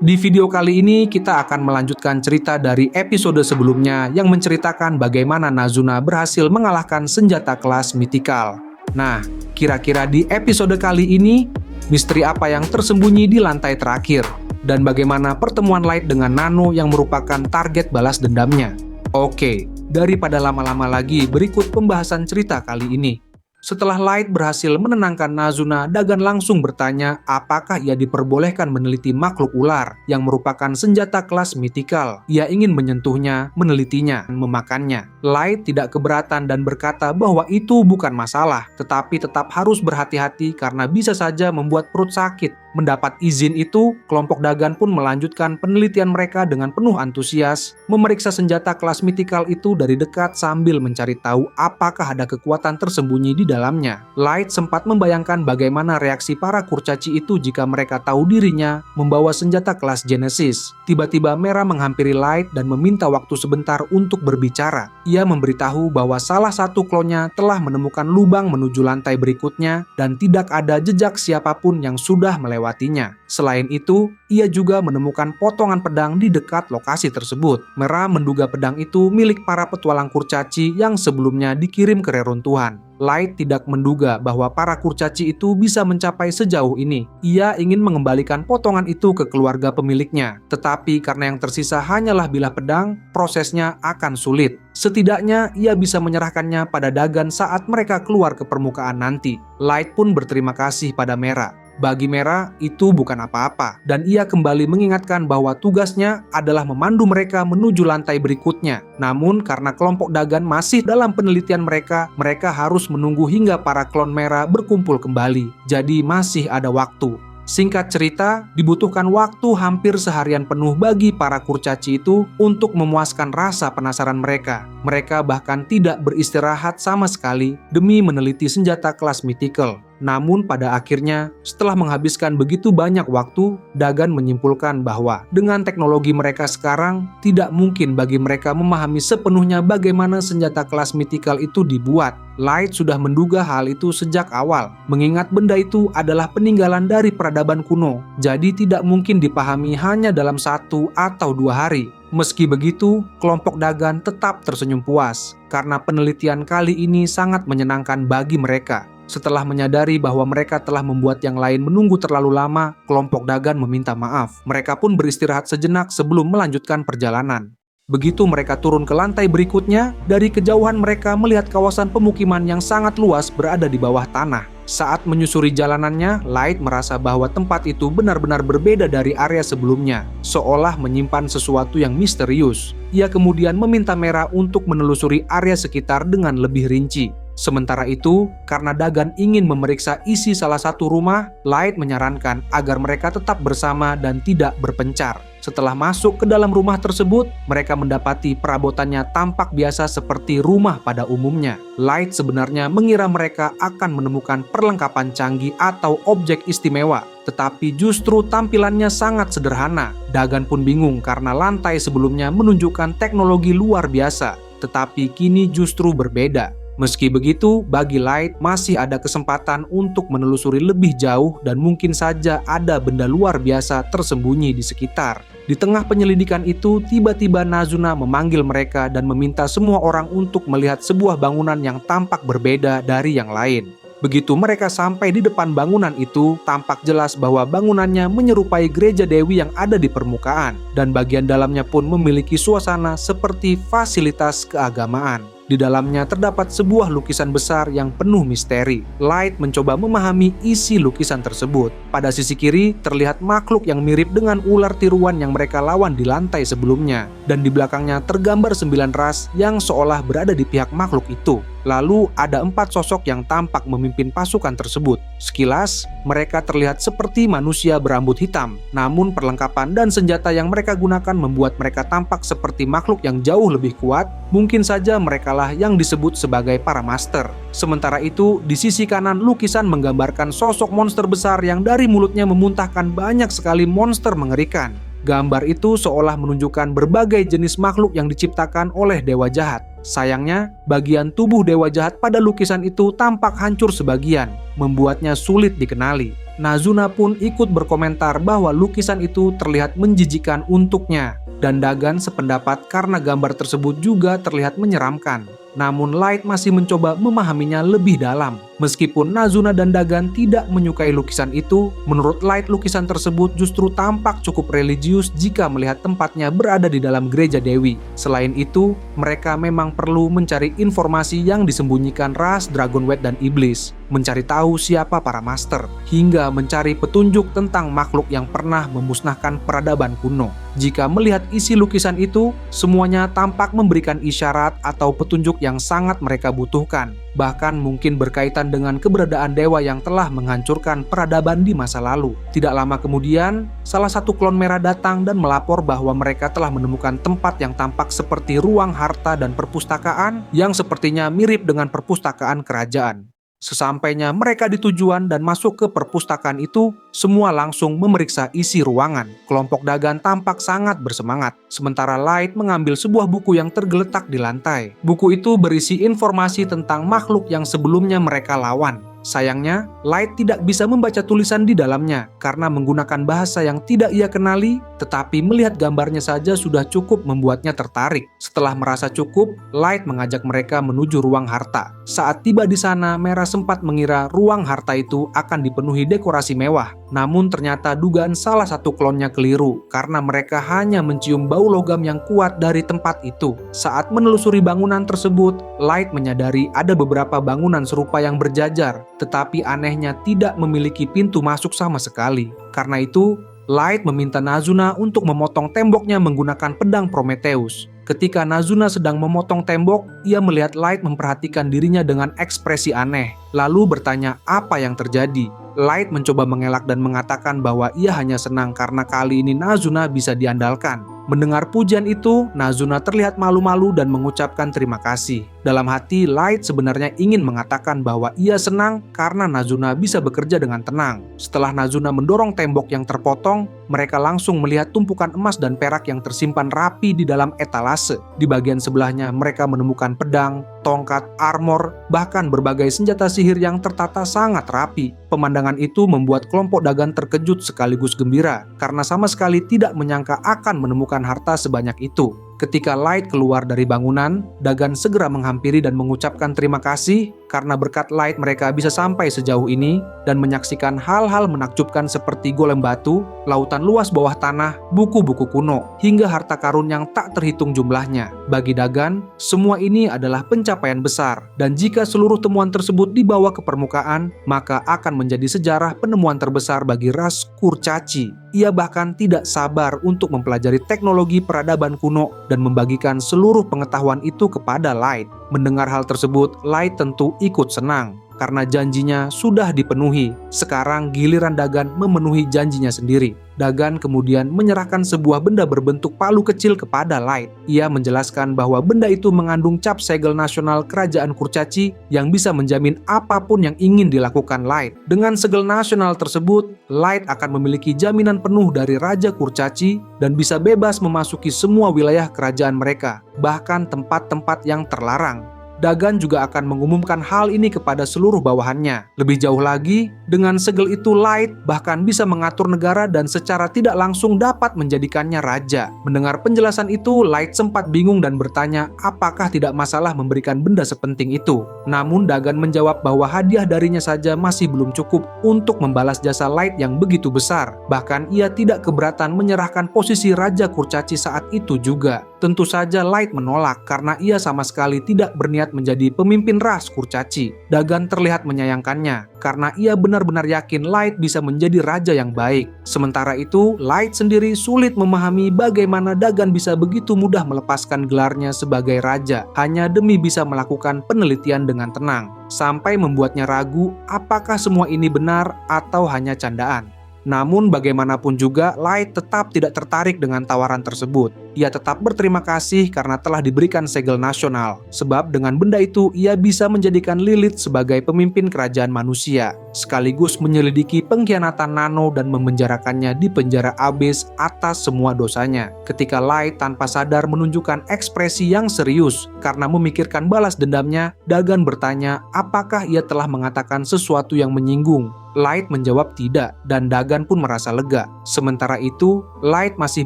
Di video kali ini kita akan melanjutkan cerita dari episode sebelumnya yang menceritakan bagaimana Nazuna berhasil mengalahkan senjata kelas mitikal. Nah, kira-kira di episode kali ini, misteri apa yang tersembunyi di lantai terakhir? Dan bagaimana pertemuan Light dengan Nano yang merupakan target balas dendamnya? Oke, daripada lama-lama lagi, berikut pembahasan cerita kali ini. Setelah Light berhasil menenangkan Nazuna, Dagan langsung bertanya apakah ia diperbolehkan meneliti makhluk ular yang merupakan senjata kelas mitikal. Ia ingin menyentuhnya, menelitinya, memakannya. Light tidak keberatan dan berkata bahwa itu bukan masalah, tetapi tetap harus berhati-hati karena bisa saja membuat perut sakit. Mendapat izin itu, kelompok Dagan pun melanjutkan penelitian mereka dengan penuh antusias, memeriksa senjata kelas mitikal itu dari dekat sambil mencari tahu apakah ada kekuatan tersembunyi di dalamnya. Light sempat membayangkan bagaimana reaksi para kurcaci itu jika mereka tahu dirinya membawa senjata kelas Genesis. Tiba-tiba Mera menghampiri Light dan meminta waktu sebentar untuk berbicara. Ia memberitahu bahwa salah satu klonnya telah menemukan lubang menuju lantai berikutnya dan tidak ada jejak siapapun yang sudah melewatinya. Selain itu, ia juga menemukan potongan pedang di dekat lokasi tersebut. Mera menduga pedang itu milik para petualang kurcaci yang sebelumnya dikirim ke reruntuhan. Light tidak menduga bahwa para kurcaci itu bisa mencapai sejauh ini. Ia ingin mengembalikan potongan itu ke keluarga pemiliknya. Tetapi karena yang tersisa hanyalah bilah pedang, prosesnya akan sulit. Setidaknya ia bisa menyerahkannya pada Dagan saat mereka keluar ke permukaan nanti. Light pun berterima kasih pada Mera. Bagi Mera, itu bukan apa-apa, dan ia kembali mengingatkan bahwa tugasnya adalah memandu mereka menuju lantai berikutnya. Namun, karena kelompok Dagan masih dalam penelitian mereka harus menunggu hingga para klon Mera berkumpul kembali. Jadi masih ada waktu. Singkat cerita, dibutuhkan waktu hampir seharian penuh bagi para kurcaci itu untuk memuaskan rasa penasaran mereka. Mereka bahkan tidak beristirahat sama sekali demi meneliti senjata kelas mitikal. Namun pada akhirnya, setelah menghabiskan begitu banyak waktu, Dagan menyimpulkan bahwa dengan teknologi mereka sekarang, tidak mungkin bagi mereka memahami sepenuhnya bagaimana senjata kelas mitikal itu dibuat. Light sudah menduga hal itu sejak awal, mengingat benda itu adalah peninggalan dari peradaban kuno, jadi tidak mungkin dipahami hanya dalam 1 atau 2 hari. Meski begitu, kelompok Dagan tetap tersenyum puas, karena penelitian kali ini sangat menyenangkan bagi mereka. Setelah menyadari bahwa mereka telah membuat yang lain menunggu terlalu lama, kelompok Dagan meminta maaf. Mereka pun beristirahat sejenak sebelum melanjutkan perjalanan. Begitu mereka turun ke lantai berikutnya, dari kejauhan mereka melihat kawasan pemukiman yang sangat luas berada di bawah tanah. Saat menyusuri jalanannya, Light merasa bahwa tempat itu benar-benar berbeda dari area sebelumnya, seolah menyimpan sesuatu yang misterius. Ia kemudian meminta Mera untuk menelusuri area sekitar dengan lebih rinci. Sementara itu, karena Dagan ingin memeriksa isi salah satu rumah, Light menyarankan agar mereka tetap bersama dan tidak berpencar. Setelah masuk ke dalam rumah tersebut, mereka mendapati perabotannya tampak biasa seperti rumah pada umumnya. Light sebenarnya mengira mereka akan menemukan perlengkapan canggih atau objek istimewa, tetapi justru tampilannya sangat sederhana. Dagan pun bingung karena lantai sebelumnya menunjukkan teknologi luar biasa, tetapi kini justru berbeda. Meski begitu, bagi Light masih ada kesempatan untuk menelusuri lebih jauh dan mungkin saja ada benda luar biasa tersembunyi di sekitar. Di tengah penyelidikan itu, tiba-tiba Nazuna memanggil mereka dan meminta semua orang untuk melihat sebuah bangunan yang tampak berbeda dari yang lain. Begitu mereka sampai di depan bangunan itu, tampak jelas bahwa bangunannya menyerupai gereja dewi yang ada di permukaan, dan bagian dalamnya pun memiliki suasana seperti fasilitas keagamaan. Di dalamnya terdapat sebuah lukisan besar yang penuh misteri. Light mencoba memahami isi lukisan tersebut. Pada sisi kiri terlihat makhluk yang mirip dengan ular tiruan yang mereka lawan di lantai sebelumnya. Dan di belakangnya tergambar 9 ras yang seolah berada di pihak makhluk itu. Lalu ada 4 sosok yang tampak memimpin pasukan tersebut. Sekilas, mereka terlihat seperti manusia berambut hitam. Namun perlengkapan dan senjata yang mereka gunakan membuat mereka tampak seperti makhluk yang jauh lebih kuat. Mungkin saja merekalah yang disebut sebagai para master. Sementara itu, di sisi kanan lukisan menggambarkan sosok monster besar yang dari mulutnya memuntahkan banyak sekali monster mengerikan. Gambar itu seolah menunjukkan berbagai jenis makhluk yang diciptakan oleh dewa jahat. Sayangnya, bagian tubuh dewa jahat pada lukisan itu tampak hancur sebagian, membuatnya sulit dikenali. Nazuna pun ikut berkomentar bahwa lukisan itu terlihat menjijikan untuknya, dan Dagan sependapat karena gambar tersebut juga terlihat menyeramkan. Namun Light masih mencoba memahaminya lebih dalam. Meskipun Nazuna dan Dagan tidak menyukai lukisan itu, menurut Light lukisan tersebut justru tampak cukup religius jika melihat tempatnya berada di dalam gereja Dewi. Selain itu, mereka memang perlu mencari informasi yang disembunyikan ras Dragonwed dan Iblis, mencari tahu siapa para master, hingga mencari petunjuk tentang makhluk yang pernah memusnahkan peradaban kuno. Jika melihat isi lukisan itu, semuanya tampak memberikan isyarat atau petunjuk yang sangat mereka butuhkan, bahkan mungkin berkaitan dengan keberadaan dewa yang telah menghancurkan peradaban di masa lalu. Tidak lama kemudian, salah satu klon merah datang dan melapor bahwa mereka telah menemukan tempat yang tampak seperti ruang harta dan perpustakaan yang sepertinya mirip dengan perpustakaan kerajaan. Sesampainya mereka di tujuan dan masuk ke perpustakaan itu, semua langsung memeriksa isi ruangan. Kelompok Dagan tampak sangat bersemangat, sementara Light mengambil sebuah buku yang tergeletak di lantai. Buku itu berisi informasi tentang makhluk yang sebelumnya mereka lawan. Sayangnya, Light tidak bisa membaca tulisan di dalamnya karena menggunakan bahasa yang tidak ia kenali, tetapi melihat gambarnya saja sudah cukup membuatnya tertarik. Setelah merasa cukup, Light mengajak mereka menuju ruang harta. Saat tiba di sana, Merah sempat mengira ruang harta itu akan dipenuhi dekorasi mewah. Namun ternyata dugaan salah satu klonnya keliru karena mereka hanya mencium bau logam yang kuat dari tempat itu. Saat menelusuri bangunan tersebut, Light menyadari ada beberapa bangunan serupa yang berjajar, tetapi anehnya tidak memiliki pintu masuk sama sekali. Karena itu, Light meminta Nazuna untuk memotong temboknya menggunakan pedang Prometheus. Ketika Nazuna sedang memotong tembok, ia melihat Light memperhatikan dirinya dengan ekspresi aneh, lalu bertanya apa yang terjadi. Light mencoba mengelak dan mengatakan bahwa ia hanya senang karena kali ini Nazuna bisa diandalkan. Mendengar pujian itu, Nazuna terlihat malu-malu dan mengucapkan terima kasih. Dalam hati, Light sebenarnya ingin mengatakan bahwa ia senang karena Nazuna bisa bekerja dengan tenang. Setelah Nazuna mendorong tembok yang terpotong, mereka langsung melihat tumpukan emas dan perak yang tersimpan rapi di dalam etalase. Di bagian sebelahnya, mereka menemukan pedang, tongkat, armor, bahkan berbagai senjata sihir yang tertata sangat rapi. Pemandangan itu membuat kelompok Dagan terkejut sekaligus gembira, karena sama sekali tidak menyangka akan menemukan harta sebanyak itu. Ketika Light keluar dari bangunan, Dagan segera menghampiri dan mengucapkan terima kasih karena berkat Light mereka bisa sampai sejauh ini dan menyaksikan hal-hal menakjubkan seperti golem batu, lautan luas bawah tanah, buku-buku kuno, hingga harta karun yang tak terhitung jumlahnya. Bagi Dagan, semua ini adalah pencapaian besar, dan jika seluruh temuan tersebut dibawa ke permukaan, maka akan menjadi sejarah penemuan terbesar bagi ras Kurcaci. Ia bahkan tidak sabar untuk mempelajari teknologi peradaban kuno dan membagikan seluruh pengetahuan itu kepada Light. Mendengar hal tersebut, Light tentu ikut senang karena janjinya sudah dipenuhi. Sekarang giliran Dagan memenuhi janjinya sendiri. Dagan kemudian menyerahkan sebuah benda berbentuk palu kecil kepada Light. Ia menjelaskan bahwa benda itu mengandung cap segel nasional kerajaan Kurcaci yang bisa menjamin apapun yang ingin dilakukan Light. Dengan segel nasional tersebut, Light akan memiliki jaminan penuh dari Raja Kurcaci dan bisa bebas memasuki semua wilayah kerajaan mereka, bahkan tempat-tempat yang terlarang. Dagan juga akan mengumumkan hal ini kepada seluruh bawahannya. Lebih jauh lagi, dengan segel itu Light bahkan bisa mengatur negara dan secara tidak langsung dapat menjadikannya raja. Mendengar penjelasan itu, Light sempat bingung dan bertanya apakah tidak masalah memberikan benda sepenting itu. Namun Dagan menjawab bahwa hadiah darinya saja masih belum cukup untuk membalas jasa Light yang begitu besar. Bahkan ia tidak keberatan menyerahkan posisi Raja Kurcaci saat itu juga. Tentu saja Light menolak karena ia sama sekali tidak berniat menjadi pemimpin ras Kurcaci. Dagan terlihat menyayangkannya karena ia benar-benar yakin Light bisa menjadi raja yang baik. Sementara itu, Light sendiri sulit memahami bagaimana Dagan bisa begitu mudah melepaskan gelarnya sebagai raja hanya demi bisa melakukan penelitian dengan tenang, sampai membuatnya ragu apakah semua ini benar atau hanya candaan. Namun bagaimanapun juga, Light tetap tidak tertarik dengan tawaran tersebut. Ia tetap berterima kasih karena telah diberikan segel nasional, sebab dengan benda itu ia bisa menjadikan Lilith sebagai pemimpin kerajaan manusia, sekaligus menyelidiki pengkhianatan Nano dan memenjarakannya di penjara Abyss atas semua dosanya. Ketika Light tanpa sadar menunjukkan ekspresi yang serius karena memikirkan balas dendamnya, Dagan bertanya apakah ia telah mengatakan sesuatu yang menyinggung. Light menjawab tidak, dan Dagan pun merasa lega. Sementara itu, Light masih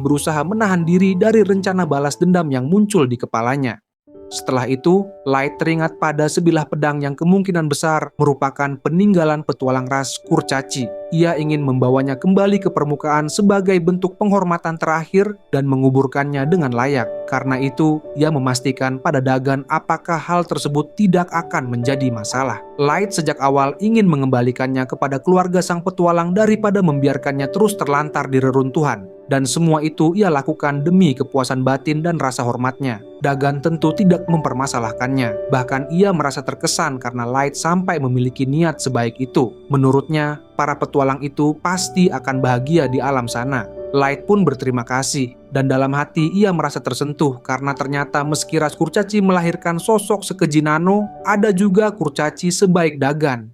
berusaha menahan diri dari rencana balas dendam yang muncul di kepalanya. Setelah itu, Light teringat pada sebilah pedang yang kemungkinan besar merupakan peninggalan petualang ras Kurcaci. Ia ingin membawanya kembali ke permukaan sebagai bentuk penghormatan terakhir dan menguburkannya dengan layak. Karena itu, ia memastikan pada Dagan apakah hal tersebut tidak akan menjadi masalah. Light sejak awal ingin mengembalikannya kepada keluarga sang petualang daripada membiarkannya terus terlantar di reruntuhan. Dan semua itu ia lakukan demi kepuasan batin dan rasa hormatnya. Dagan tentu tidak mempermasalahkannya. Bahkan ia merasa terkesan karena Light sampai memiliki niat sebaik itu. Menurutnya, para petualang itu pasti akan bahagia di alam sana. Light pun berterima kasih, dan dalam hati ia merasa tersentuh karena ternyata meski ras Kurcaci melahirkan sosok sekeji Nano, ada juga Kurcaci sebaik Dagan.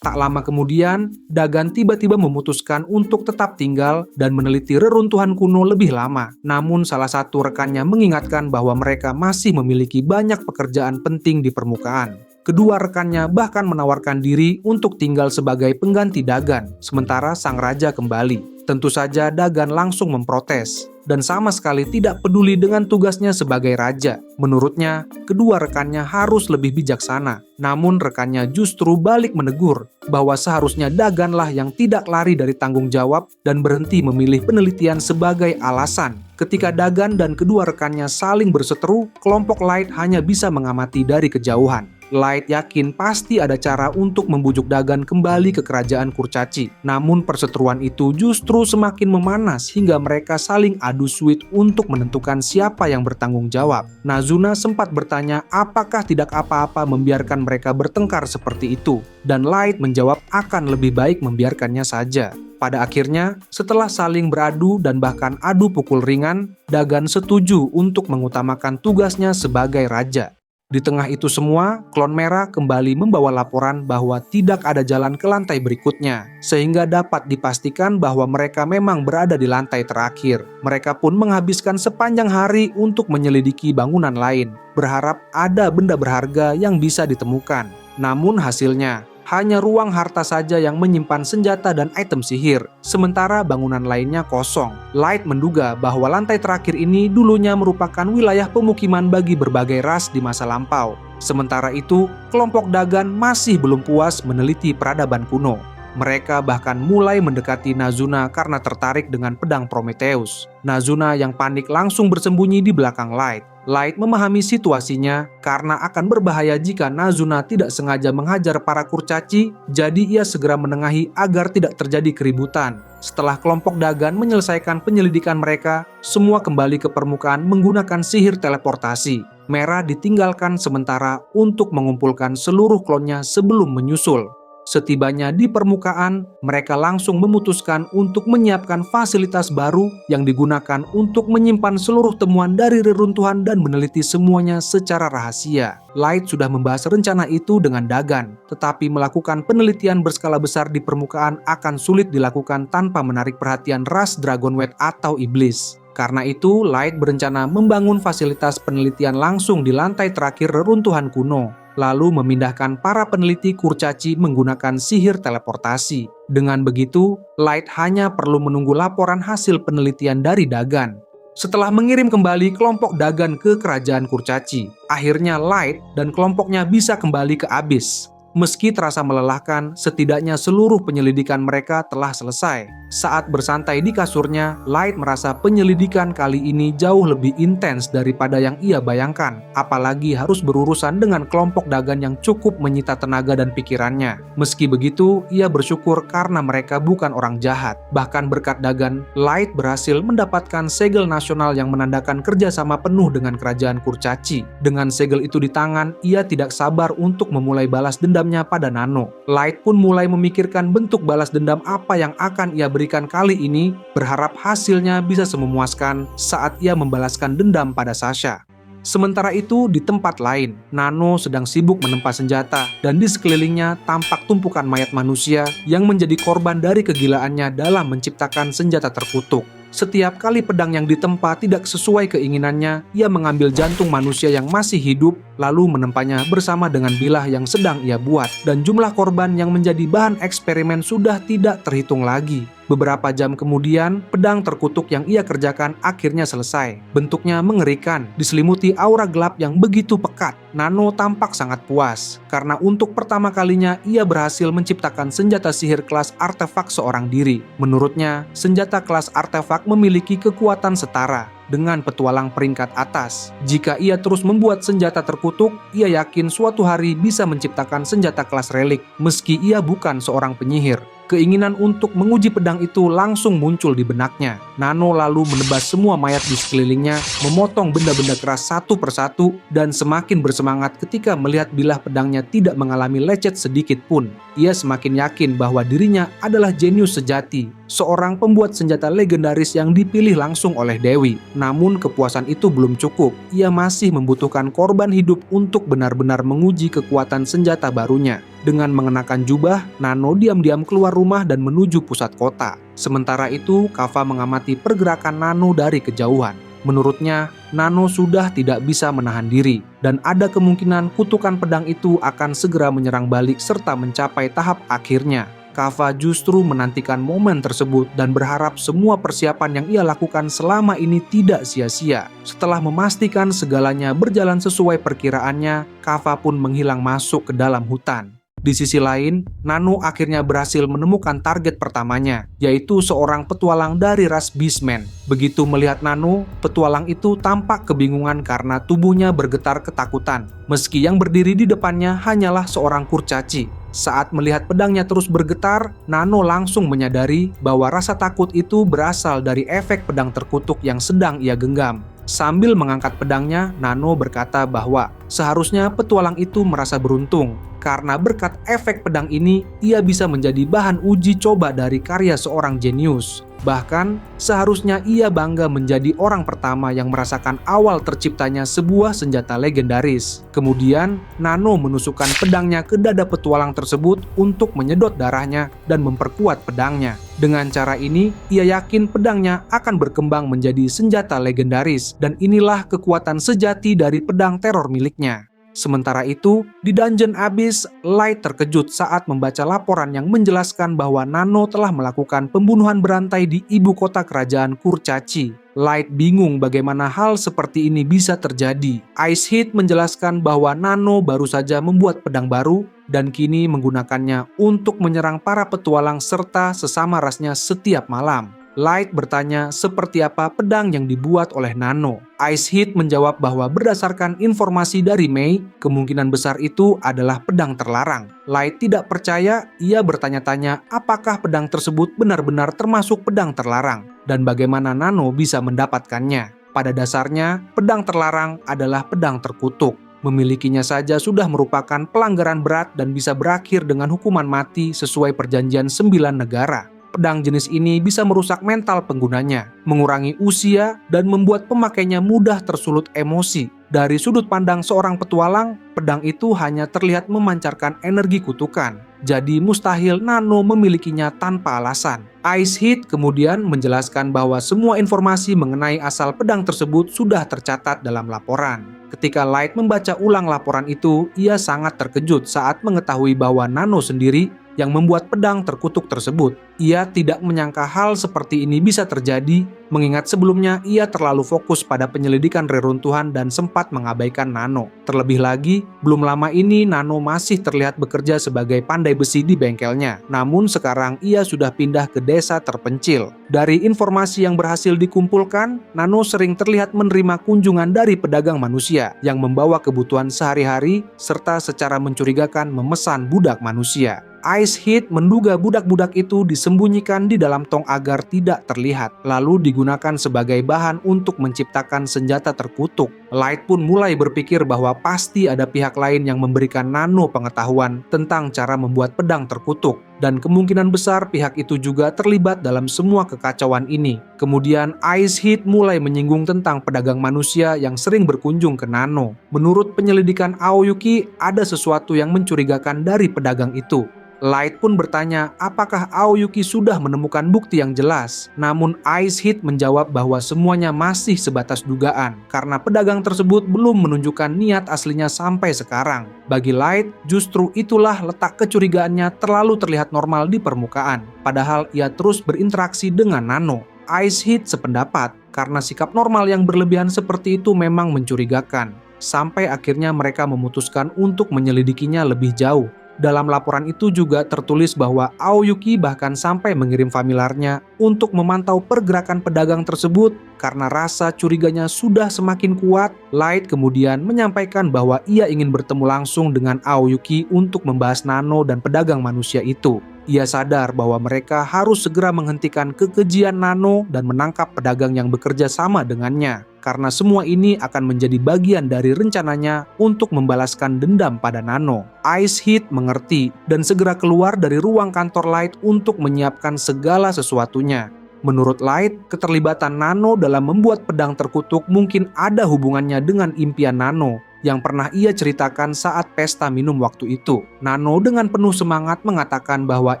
Tak lama kemudian, Dagan tiba-tiba memutuskan untuk tetap tinggal dan meneliti reruntuhan kuno lebih lama. Namun salah satu rekannya mengingatkan bahwa mereka masih memiliki banyak pekerjaan penting di permukaan. Kedua rekannya bahkan menawarkan diri untuk tinggal sebagai pengganti Dagan, sementara sang raja kembali. Tentu saja Dagan langsung memprotes, dan sama sekali tidak peduli dengan tugasnya sebagai raja. Menurutnya, kedua rekannya harus lebih bijaksana. Namun rekannya justru balik menegur bahwa seharusnya Daganlah yang tidak lari dari tanggung jawab dan berhenti memilih penelitian sebagai alasan. Ketika Dagan dan kedua rekannya saling berseteru, kelompok Light hanya bisa mengamati dari kejauhan. Light yakin pasti ada cara untuk membujuk Dagan kembali ke kerajaan Kurcaci. Namun perseteruan itu justru semakin memanas hingga mereka saling adu suit untuk menentukan siapa yang bertanggung jawab. Nazuna sempat bertanya apakah tidak apa-apa membiarkan mereka bertengkar seperti itu. Dan Light menjawab akan lebih baik membiarkannya saja. Pada akhirnya, setelah saling beradu dan bahkan adu pukul ringan, Dagan setuju untuk mengutamakan tugasnya sebagai raja. Di tengah itu semua, Klon Merah kembali membawa laporan bahwa tidak ada jalan ke lantai berikutnya, sehingga dapat dipastikan bahwa mereka memang berada di lantai terakhir. Mereka pun menghabiskan sepanjang hari untuk menyelidiki bangunan lain, berharap ada benda berharga yang bisa ditemukan. Namun hasilnya, hanya ruang harta saja yang menyimpan senjata dan item sihir, sementara bangunan lainnya kosong. Light menduga bahwa lantai terakhir ini dulunya merupakan wilayah pemukiman bagi berbagai ras di masa lampau. Sementara itu, kelompok Dagan masih belum puas meneliti peradaban kuno. Mereka bahkan mulai mendekati Nazuna karena tertarik dengan pedang Prometheus. Nazuna yang panik langsung bersembunyi di belakang Light. Light memahami situasinya karena akan berbahaya jika Nazuna tidak sengaja menghajar para Kurcaci, jadi ia segera menengahi agar tidak terjadi keributan. Setelah kelompok Dagan menyelesaikan penyelidikan mereka, semua kembali ke permukaan menggunakan sihir teleportasi. Merah ditinggalkan sementara untuk mengumpulkan seluruh klonnya sebelum menyusul. Setibanya di permukaan, mereka langsung memutuskan untuk menyiapkan fasilitas baru yang digunakan untuk menyimpan seluruh temuan dari reruntuhan dan meneliti semuanya secara rahasia. Light sudah membahas rencana itu dengan Dagan, tetapi melakukan penelitian berskala besar di permukaan akan sulit dilakukan tanpa menarik perhatian ras Dragonwed atau iblis. Karena itu, Light berencana membangun fasilitas penelitian langsung di lantai terakhir reruntuhan kuno, lalu memindahkan para peneliti Kurcaci menggunakan sihir teleportasi. Dengan begitu, Light hanya perlu menunggu laporan hasil penelitian dari Dagan. Setelah mengirim kembali kelompok Dagan ke kerajaan Kurcaci, akhirnya Light dan kelompoknya bisa kembali ke Abyss. Meski terasa melelahkan, setidaknya seluruh penyelidikan mereka telah selesai. Saat bersantai di kasurnya, Light merasa penyelidikan kali ini jauh lebih intens daripada yang ia bayangkan. Apalagi harus berurusan dengan kelompok Dagan yang cukup menyita tenaga dan pikirannya. Meski begitu, ia bersyukur karena mereka bukan orang jahat. Bahkan berkat Dagan, Light berhasil mendapatkan segel nasional yang menandakan kerjasama penuh dengan kerajaan Kurcaci. Dengan segel itu di tangan, ia tidak sabar untuk memulai balas dendam dendamnya pada Nano. Light pun mulai memikirkan bentuk balas dendam apa yang akan ia berikan kali ini, berharap hasilnya bisa sememuaskan saat ia membalaskan dendam pada Sasha. Sementara itu, di tempat lain, Nano sedang sibuk menempa senjata dan di sekelilingnya tampak tumpukan mayat manusia yang menjadi korban dari kegilaannya dalam menciptakan senjata terkutuk. Setiap kali pedang yang ditempa tidak sesuai keinginannya, ia mengambil jantung manusia yang masih hidup, lalu menempanya bersama dengan bilah yang sedang ia buat. Dan jumlah korban yang menjadi bahan eksperimen sudah tidak terhitung lagi. Beberapa jam kemudian, pedang terkutuk yang ia kerjakan akhirnya selesai. Bentuknya mengerikan, diselimuti aura gelap yang begitu pekat. Nano tampak sangat puas, karena untuk pertama kalinya ia berhasil menciptakan senjata sihir kelas artefak seorang diri. Menurutnya, senjata kelas artefak memiliki kekuatan setara dengan petualang peringkat atas. Jika ia terus membuat senjata terkutuk, ia yakin suatu hari bisa menciptakan senjata kelas relik, meski ia bukan seorang penyihir. Keinginan untuk menguji pedang itu langsung muncul di benaknya. Nano lalu menebas semua mayat di sekelilingnya, memotong benda-benda keras satu persatu, dan semakin bersemangat ketika melihat bilah pedangnya tidak mengalami lecet sedikit pun. Ia semakin yakin bahwa dirinya adalah jenius sejati, seorang pembuat senjata legendaris yang dipilih langsung oleh Dewi. Namun kepuasan itu belum cukup. Ia masih membutuhkan korban hidup untuk benar-benar menguji kekuatan senjata barunya. Dengan mengenakan jubah, Nano diam-diam keluar rumah dan menuju pusat kota. Sementara itu, Kava mengamati pergerakan Nano dari kejauhan. Menurutnya, Nano sudah tidak bisa menahan diri, dan ada kemungkinan kutukan pedang itu akan segera menyerang balik serta mencapai tahap akhirnya. Kava justru menantikan momen tersebut dan berharap semua persiapan yang ia lakukan selama ini tidak sia-sia. Setelah memastikan segalanya berjalan sesuai perkiraannya, Kava pun menghilang masuk ke dalam hutan. Di sisi lain, Nano akhirnya berhasil menemukan target pertamanya, yaitu seorang petualang dari ras Beastman. Begitu melihat Nano, petualang itu tampak kebingungan karena tubuhnya bergetar ketakutan, meski yang berdiri di depannya hanyalah seorang kurcaci. Saat melihat pedangnya terus bergetar, Nano langsung menyadari bahwa rasa takut itu berasal dari efek pedang terkutuk yang sedang ia genggam. Sambil mengangkat pedangnya, Nano berkata bahwa seharusnya petualang itu merasa beruntung. Karena berkat efek pedang ini, ia bisa menjadi bahan uji coba dari karya seorang jenius. Bahkan, seharusnya ia bangga menjadi orang pertama yang merasakan awal terciptanya sebuah senjata legendaris. Kemudian, Nano menusukkan pedangnya ke dada petualang tersebut untuk menyedot darahnya dan memperkuat pedangnya. Dengan cara ini, ia yakin pedangnya akan berkembang menjadi senjata legendaris, dan inilah kekuatan sejati dari pedang teror miliknya. Sementara itu, di Dungeon Abyss, Light terkejut saat membaca laporan yang menjelaskan bahwa Nano telah melakukan pembunuhan berantai di ibu kota kerajaan Kurcaci. Light bingung bagaimana hal seperti ini bisa terjadi. Icehead menjelaskan bahwa Nano baru saja membuat pedang baru dan kini menggunakannya untuk menyerang para petualang serta sesama rasnya setiap malam. Light bertanya seperti apa pedang yang dibuat oleh Nano. Icehead menjawab bahwa berdasarkan informasi dari Mei, kemungkinan besar itu adalah pedang terlarang. Light tidak percaya, ia bertanya-tanya apakah pedang tersebut benar-benar termasuk pedang terlarang dan bagaimana Nano bisa mendapatkannya. Pada dasarnya, pedang terlarang adalah pedang terkutuk. Memilikinya saja sudah merupakan pelanggaran berat dan bisa berakhir dengan hukuman mati sesuai perjanjian 9 negara. Pedang jenis ini bisa merusak mental penggunanya, mengurangi usia, dan membuat pemakainya mudah tersulut emosi. Dari sudut pandang seorang petualang, pedang itu hanya terlihat memancarkan energi kutukan. Jadi mustahil Nano memilikinya tanpa alasan. Icehead kemudian menjelaskan bahwa semua informasi mengenai asal pedang tersebut sudah tercatat dalam laporan. Ketika Light membaca ulang laporan itu, ia sangat terkejut saat mengetahui bahwa Nano sendiri yang membuat pedang terkutuk tersebut. Ia tidak menyangka hal seperti ini bisa terjadi, mengingat sebelumnya ia terlalu fokus pada penyelidikan reruntuhan dan sempat mengabaikan Nano. Terlebih lagi, belum lama ini Nano masih terlihat bekerja sebagai pandai besi di bengkelnya. Namun sekarang ia sudah pindah ke desa terpencil. Dari informasi yang berhasil dikumpulkan, Nano sering terlihat menerima kunjungan dari pedagang manusia yang membawa kebutuhan sehari-hari serta secara mencurigakan memesan budak manusia. Ice Head menduga budak-budak itu disembunyikan di dalam tong agar tidak terlihat, lalu digunakan sebagai bahan untuk menciptakan senjata terkutuk. Light pun mulai berpikir bahwa pasti ada pihak lain yang memberikan Nano pengetahuan tentang cara membuat pedang terkutuk, dan kemungkinan besar pihak itu juga terlibat dalam semua kekacauan ini. Kemudian Ice Head mulai menyinggung tentang pedagang manusia yang sering berkunjung ke Nano. Menurut penyelidikan Aoyuki, ada sesuatu yang mencurigakan dari pedagang itu. Light pun bertanya apakah Aoyuki sudah menemukan bukti yang jelas. Namun Ice Head menjawab bahwa semuanya masih sebatas dugaan karena pedagang tersebut belum menunjukkan niat aslinya sampai sekarang. Bagi Light, justru itulah letak kecurigaannya terlalu terlihat normal di permukaan, padahal ia terus berinteraksi dengan Nano. Ice Head sependapat karena sikap normal yang berlebihan seperti itu memang mencurigakan. Sampai akhirnya mereka memutuskan untuk menyelidikinya lebih jauh. Dalam laporan itu juga tertulis bahwa Aoyuki bahkan sampai mengirim familiarnya untuk memantau pergerakan pedagang tersebut karena rasa curiganya sudah semakin kuat. Light kemudian menyampaikan bahwa ia ingin bertemu langsung dengan Aoyuki untuk membahas Nano dan pedagang manusia itu. Ia sadar bahwa mereka harus segera menghentikan kekejian Nano dan menangkap pedagang yang bekerja sama dengannya, karena semua ini akan menjadi bagian dari rencananya untuk membalaskan dendam pada Nano. Ice Head mengerti dan segera keluar dari ruang kantor Light untuk menyiapkan segala sesuatunya. Menurut Light, keterlibatan Nano dalam membuat pedang terkutuk mungkin ada hubungannya dengan impian Nano yang pernah ia ceritakan saat pesta minum waktu itu. Nano dengan penuh semangat mengatakan bahwa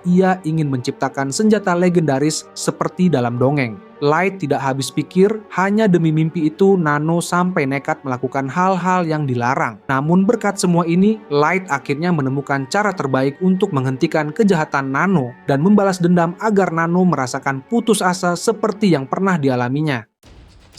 ia ingin menciptakan senjata legendaris seperti dalam dongeng. Light tidak habis pikir, hanya demi mimpi itu Nano sampai nekat melakukan hal-hal yang dilarang. Namun berkat semua ini, Light akhirnya menemukan cara terbaik untuk menghentikan kejahatan Nano dan membalas dendam agar Nano merasakan putus asa seperti yang pernah dialaminya.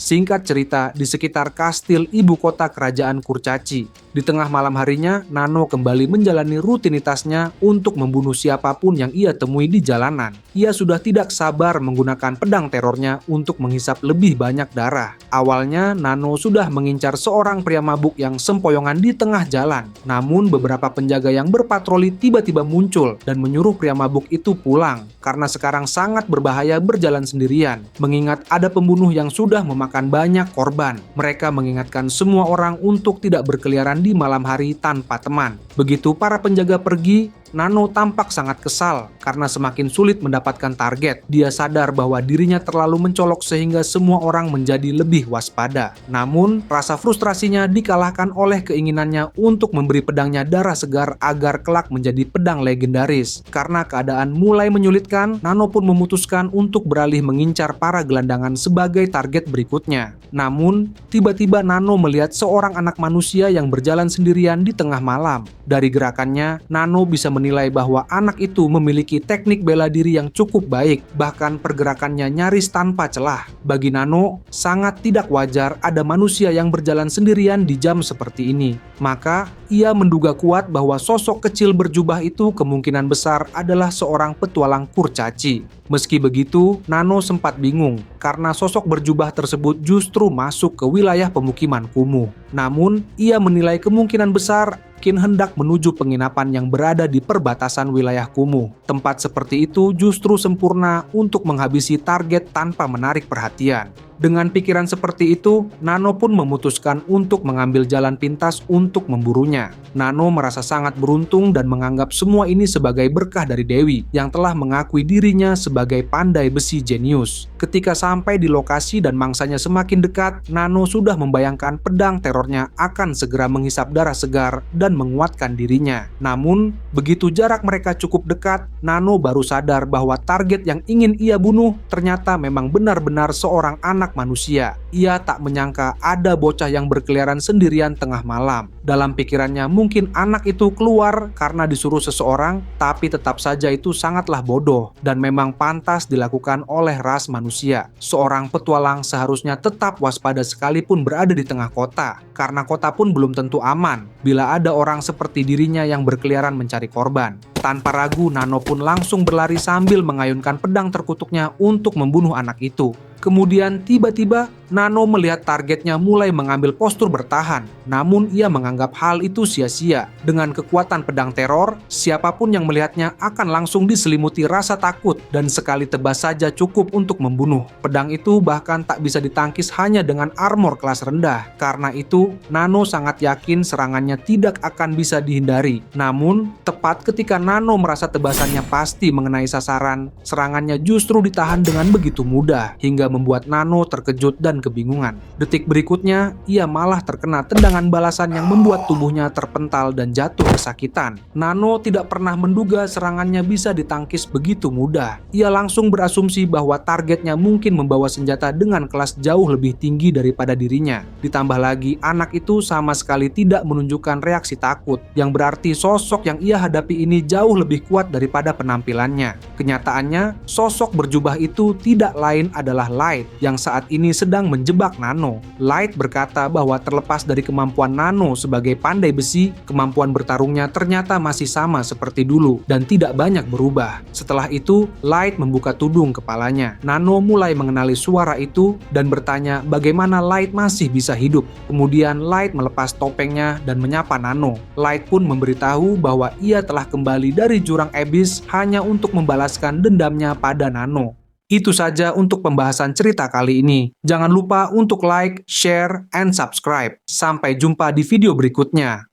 Singkat cerita, di sekitar kastil ibu kota kerajaan Kurcaci, di tengah malam harinya, Nano kembali menjalani rutinitasnya untuk membunuh siapapun yang ia temui di jalanan. Ia sudah tidak sabar menggunakan pedang terornya untuk menghisap lebih banyak darah. Awalnya, Nano sudah mengincar seorang pria mabuk yang sempoyongan di tengah jalan. Namun, beberapa penjaga yang berpatroli tiba-tiba muncul dan menyuruh pria mabuk itu pulang, karena sekarang sangat berbahaya berjalan sendirian, mengingat ada pembunuh yang sudah memakan banyak korban. Mereka mengingatkan semua orang untuk tidak berkeliaran di malam hari tanpa teman. Begitu para penjaga pergi, Nano tampak sangat kesal karena semakin sulit mendapatkan target. Dia sadar bahwa dirinya terlalu mencolok sehingga semua orang menjadi lebih waspada. Namun, rasa frustrasinya dikalahkan oleh keinginannya untuk memberi pedangnya darah segar agar kelak menjadi pedang legendaris. Karena keadaan mulai menyulitkan, Nano pun memutuskan untuk beralih mengincar para gelandangan sebagai target berikutnya. Namun, tiba-tiba Nano melihat seorang anak manusia yang berjalan sendirian di tengah malam. Dari gerakannya, Nano bisa menilai bahwa anak itu memiliki teknik bela diri yang cukup baik, bahkan pergerakannya nyaris tanpa celah. Bagi Nano, sangat tidak wajar ada manusia yang berjalan sendirian di jam seperti ini. Maka, ia menduga kuat bahwa sosok kecil berjubah itu kemungkinan besar adalah seorang petualang kurcaci. Meski begitu, Nano sempat bingung karena sosok berjubah tersebut justru masuk ke wilayah pemukiman kumuh. Namun, ia menilai kemungkinan besar Kin hendak menuju penginapan yang berada di perbatasan wilayah kumuh. Tempat seperti itu justru sempurna untuk menghabisi target tanpa menarik perhatian. Dengan pikiran seperti itu, Nano pun memutuskan untuk mengambil jalan pintas untuk memburunya. Nano merasa sangat beruntung dan menganggap semua ini sebagai berkah dari Dewi yang telah mengakui dirinya sebagai pandai besi jenius. Ketika sampai di lokasi dan mangsanya semakin dekat, Nano sudah membayangkan pedang terornya akan segera menghisap darah segar dan menguatkan dirinya. Namun, begitu jarak mereka cukup dekat, Nano baru sadar bahwa target yang ingin ia bunuh ternyata memang benar-benar seorang anak manusia. Ia tak menyangka ada bocah yang berkeliaran sendirian tengah malam. Dalam pikirannya mungkin anak itu keluar karena disuruh seseorang, tapi tetap saja itu sangatlah bodoh dan memang pantas dilakukan oleh ras manusia. Seorang petualang seharusnya tetap waspada sekalipun berada di tengah kota, karena kota pun belum tentu aman bila ada orang seperti dirinya yang berkeliaran mencari korban. Tanpa ragu, Nano pun langsung berlari sambil mengayunkan pedang terkutuknya untuk membunuh anak itu. Kemudian tiba-tiba Nano melihat targetnya mulai mengambil postur bertahan, namun ia menganggap hal itu sia-sia. Dengan kekuatan pedang teror, siapapun yang melihatnya akan langsung diselimuti rasa takut dan sekali tebas saja cukup untuk membunuh. Pedang itu bahkan tak bisa ditangkis hanya dengan armor kelas rendah. Karena itu, Nano sangat yakin serangannya tidak akan bisa dihindari. Namun, tepat ketika Nano merasa tebasannya pasti mengenai sasaran, serangannya justru ditahan dengan begitu mudah, hingga membuat Nano terkejut dan kebingungan. Detik berikutnya, ia malah terkena tendangan balasan yang membuat tubuhnya terpental dan jatuh kesakitan. Nano tidak pernah menduga serangannya bisa ditangkis begitu mudah. Ia langsung berasumsi bahwa targetnya mungkin membawa senjata dengan kelas jauh lebih tinggi daripada dirinya. Ditambah lagi, anak itu sama sekali tidak menunjukkan reaksi takut, yang berarti sosok yang ia hadapi ini jauh lebih kuat daripada penampilannya. Kenyataannya, sosok berjubah itu tidak lain adalah Light yang saat ini sedang menjebak Nano. Light berkata bahwa terlepas dari kemampuan Nano sebagai pandai besi, kemampuan bertarungnya ternyata masih sama seperti dulu dan tidak banyak berubah. Setelah itu, Light membuka tudung kepalanya. Nano mulai mengenali suara itu dan bertanya bagaimana Light masih bisa hidup. Kemudian Light melepas topengnya dan menyapa Nano. Light pun memberitahu bahwa ia telah kembali dari jurang Abyss hanya untuk membalaskan dendamnya pada Nano. Itu saja untuk pembahasan cerita kali ini. Jangan lupa untuk like, share, and subscribe. Sampai jumpa di video berikutnya.